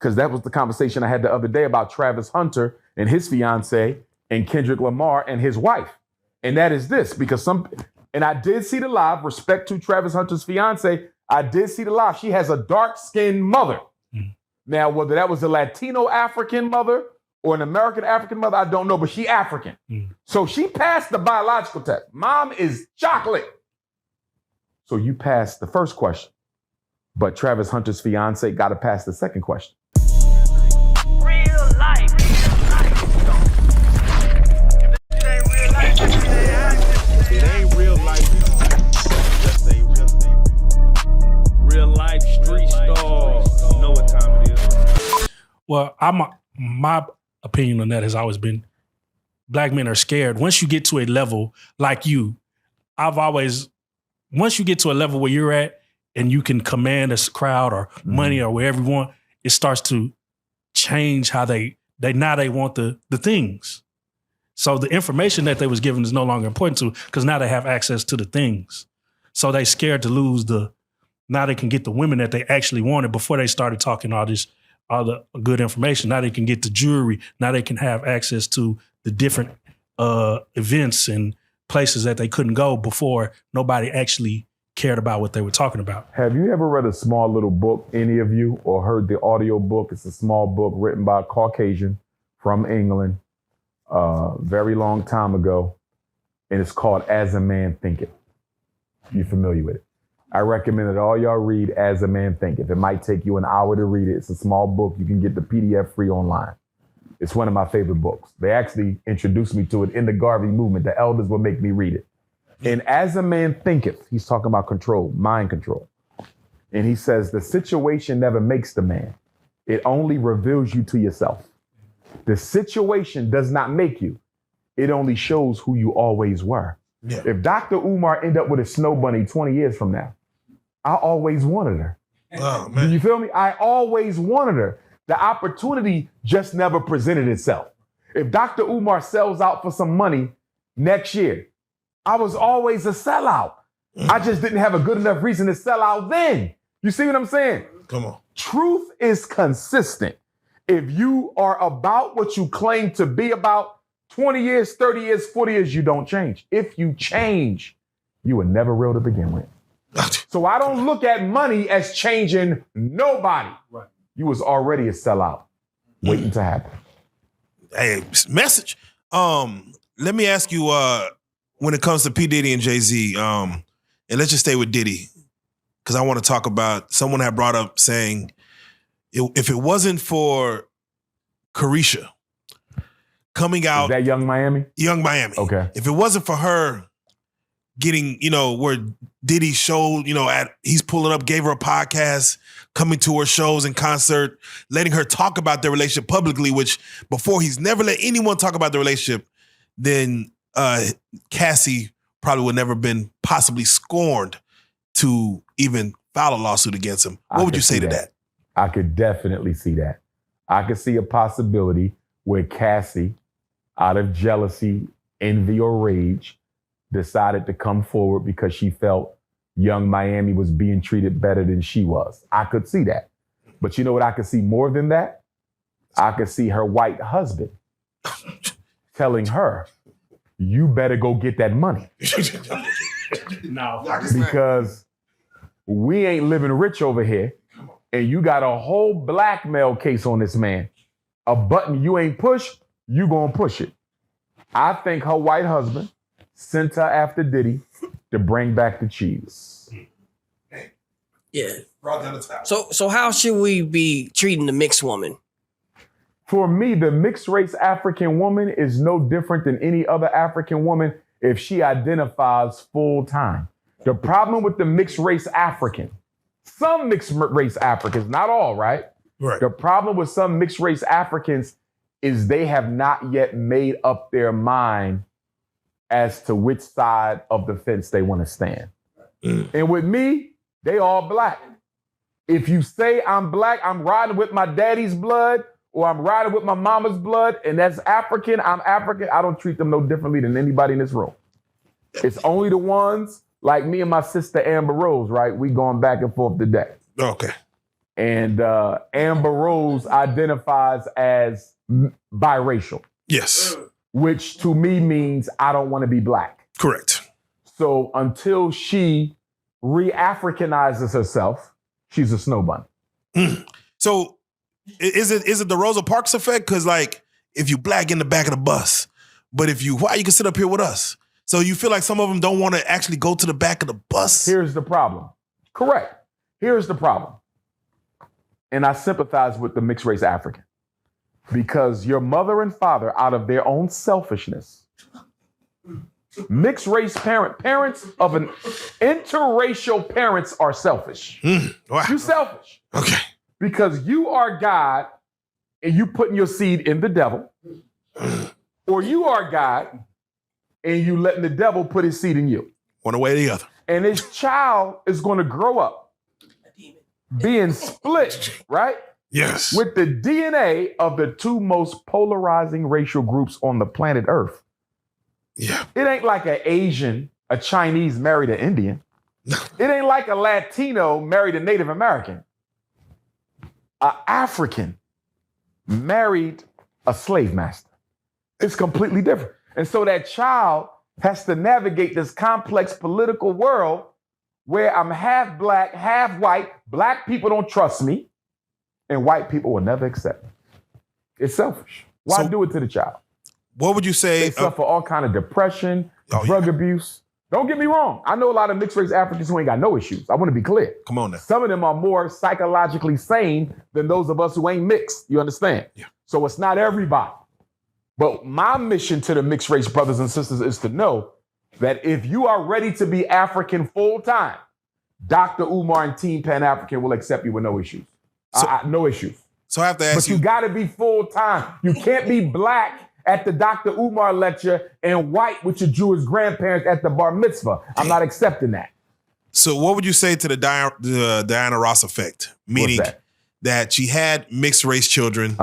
because that was the conversation I had the other day about Travis Hunter and his fiance and Kendrick Lamar and his wife. And that is this, because and I did see the live, respect to Travis Hunter's fiance, I did see the live. She has a dark-skinned mother. Now, whether that was a Latino African mother or an American African mother, I don't know, but she African. So she passed the biological test. Mom is chocolate. So you passed the first question, but Travis Hunter's fiance got to pass the second question. Real life. It ain't real life. Just say real life street stars. You know what time it is. Well, my opinion on that has always been black men are scared. Once you get to a level like you, once you get to a level where you're at and you can command a crowd or money or wherever you want, it starts to change how they want the things. So the information that they was given is no longer important to, because now they have access to the things. So they scared to lose now they can get the women that they actually wanted before they started talking all the good information. Now they can get the jewelry. Now they can have access to the different events and places that they couldn't go before. Nobody actually cared about what they were talking about. Have you ever read a small little book, any of you, or heard the audio book? It's a small book written by a Caucasian from England very long time ago, and it's called As a Man Thinketh. You familiar with it? I recommend that all y'all read As a Man Thinketh. It might take you an hour to read it. It's a small book. You can get the PDF free online. It's one of my favorite books. They actually introduced me to it in the Garvey movement. The elders would make me read it. And As a Man Thinketh, he's talking about control, mind control. And he says, the situation never makes the man. It only reveals you to yourself. The situation does not make you. It only shows who you always were. Yeah. If Dr. Umar ended up with a snow bunny 20 years from now, I always wanted her. Oh, man. Do you feel me? I always wanted her. The opportunity just never presented itself. If Dr. Umar sells out for some money next year, I was always a sellout. I just didn't have a good enough reason to sell out then. You see what I'm saying? Come on. Truth is consistent. If you are about what you claim to be about, 20 years, 30 years, 40 years, you don't change. If you change, you were never real to begin with. So I don't look at money as changing nobody. Right. You was already a sellout waiting to happen. Hey, message. Let me ask you, when it comes to P. Diddy and Jay-Z, and let's just stay with Diddy, because I want to talk about, someone had brought up saying, if it wasn't for Carisha coming out. Is that Young Miami? Young Miami. Okay. If it wasn't for her getting, where Diddy showed, he's pulling up, gave her a podcast, coming to her shows and concert, letting her talk about their relationship publicly, which before he's never let anyone talk about the relationship, then Cassie probably would never been possibly scorned to even file a lawsuit against him. What would you say to that? I could definitely see that. I could see a possibility where Cassie, out of jealousy, envy, or rage, decided to come forward because she felt Young Miami was being treated better than she was. I could see that. But you know what I could see more than that? I could see her white husband telling her, you better go get that money. No. Because we ain't living rich over here. And you got a whole blackmail case on this man. A button you ain't push, you gonna push it. I think her white husband sent her after Diddy to bring back the cheese. Yeah. So how should we be treating the mixed woman? For me, the mixed race African woman is no different than any other African woman if she identifies full time. The problem with the mixed race African, some mixed race Africans, not all, right? Right. The problem with some mixed race Africans is they have not yet made up their mind as to which side of the fence they want to stand. And with me, they all black. If you say I'm black, I'm riding with my daddy's blood, or I'm riding with my mama's blood, and that's African, I'm African, I don't treat them no differently than anybody in this room. It's only the ones like me and my sister Amber Rose, right? We going back and forth today. Okay. And Amber Rose identifies as biracial, Yes. which to me means I don't want to be black. Correct. So until she re-Africanizes herself, she's a snow bunny. So is it the Rosa Parks effect? Because like if you black in the back of the bus, but if you white, you can sit up here with us. So you feel like some of them don't want to actually go to the back of the bus? Here's the problem. Correct. Here's the problem. And I sympathize with the mixed race African because your mother and father, out of their own selfishness, mixed race parents of an interracial parents are selfish. Wow. You're selfish. Okay. Because you are God and you putting your seed in the devil, or you are God and you letting the devil put his seed in you. One way or the other. And this child is going to grow up being split, right? Yes. With the DNA of the two most polarizing racial groups on the planet Earth. Yeah. It ain't like an Asian, a Chinese married an Indian. It ain't like a Latino married a Native American. An African married a slave master. It's completely different. And so that child has to navigate this complex political world where I'm half black, half white. Black people don't trust me, and white people will never accept me. It's selfish. Why do it to the child? What would you say? They suffer all kind of depression, drug abuse. Don't get me wrong. I know a lot of mixed race Africans who ain't got no issues. I want to be clear. Come on now. Some of them are more psychologically sane than those of us who ain't mixed. You understand? Yeah. So it's not everybody. But my mission to the mixed race brothers and sisters is to know that if you are ready to be African full time, Dr. Umar and Team Pan African will accept you with no issues. No issues. So I have to ask you. But you got to be full time. You can't be black at the Dr. Umar lecture and white with your Jewish grandparents at the bar mitzvah. I'm not accepting that. So what would you say to the Diana Ross effect? Meaning that she had mixed race children,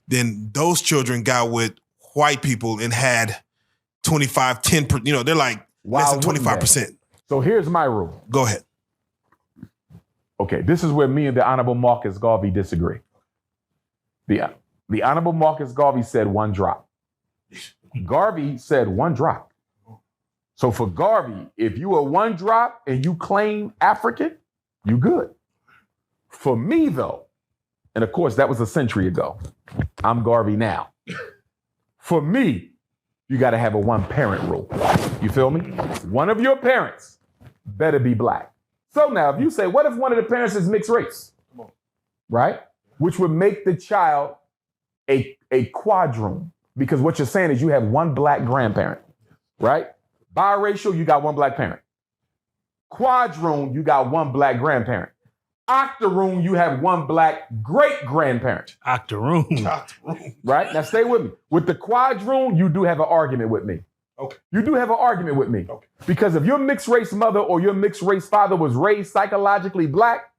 then those children got with white people and had 10%, they're like less than 25%. So here's my rule. Go ahead. Okay, this is where me and the Honorable Marcus Garvey disagree. The Honorable Marcus Garvey said one drop. Garvey said one drop. So for Garvey, if you are one drop and you claim African, you good. For me though, and of course that was a century ago, I'm Garvey now. For me, you got to have a one parent rule. You feel me? One of your parents better be black. So now if you say, what if one of the parents is mixed race? Right? Which would make the child a quadroon. Because what you're saying is you have one black grandparent, right? Biracial, you got one black parent. Quadroon, you got one black grandparent. Octoroon, you have one black great-grandparent. Octoroon. Right? Now stay with me. With the quadroon, you do have an argument with me. Okay. You do have an argument with me. Okay. Because if your mixed race mother or your mixed race father was raised psychologically black,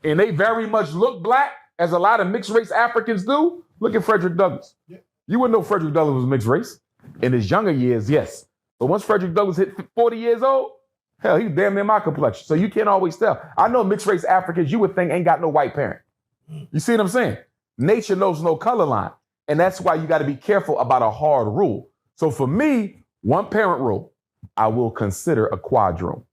and they very much look black, as a lot of mixed race Africans do, look at Frederick Douglass. Yeah. You wouldn't know Frederick Douglass was mixed race. In his younger years, yes. But once Frederick Douglass hit 40 years old, hell, he's damn near my complexion. So you can't always tell. I know mixed race Africans you would think ain't got no white parent. You see what I'm saying? Nature knows no color line. And that's why you got to be careful about a hard rule. So for me, one parent rule, I will consider a quadroon.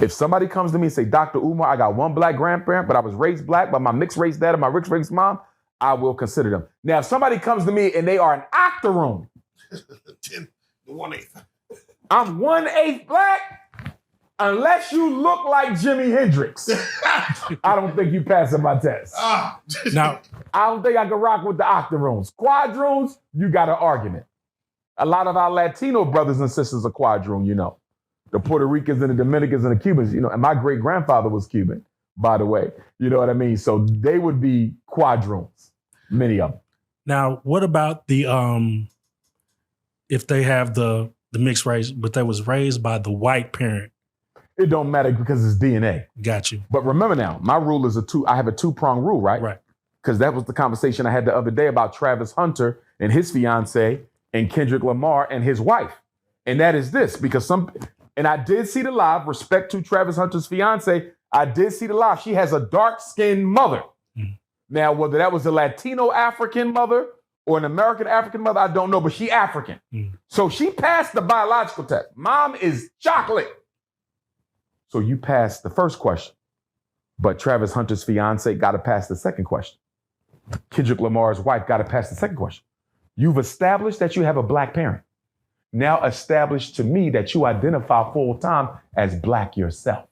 If somebody comes to me and say, Dr. Umar, I got one black grandparent, but I was raised black by my mixed race dad and my mixed race mom, I will consider them. Now, if somebody comes to me and they are an octoroon, 1/8. I'm 1/8 black, unless you look like Jimi Hendrix. I don't think you passing my test. Now, I don't think I can rock with the octoroons. Quadroons, you got an argument. A lot of our Latino brothers and sisters are quadroon, you know. The Puerto Ricans and the Dominicans and the Cubans, you know, and my great-grandfather was Cuban, by the way. You know what I mean? So they would be quadroons, many of them. Now, what about the if they have the mixed race, but they was raised by the white parent? It don't matter because it's DNA. Got you. But remember now, my rule is I have a two-prong rule, right? Right. Because that was the conversation I had the other day about Travis Hunter and his fiance and Kendrick Lamar and his wife. And that is this, because and I did see the live, respect to Travis Hunter's fiance. I did see the live. She has a dark-skinned mother. Mm. Now, whether that was a Latino African mother or an American African mother, I don't know, but she African. Mm. So she passed the biological test. Mom is chocolate. So you passed the first question. But Travis Hunter's fiance got to pass the second question. Kendrick Lamar's wife got to pass the second question. You've established that you have a black parent. Now establish to me that you identify full-time as black yourself.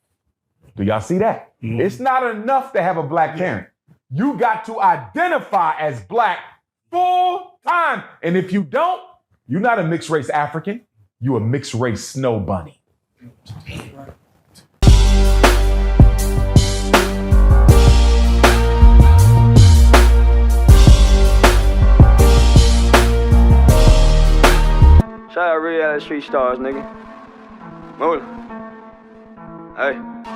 Do y'all see that? Mm. It's not enough to have a black parent. You got to identify as black full-time. And if you don't, you're not a mixed race African. You a mixed race snow bunny. Shout out Reallyfe Street Starz, nigga. Move it. Hey.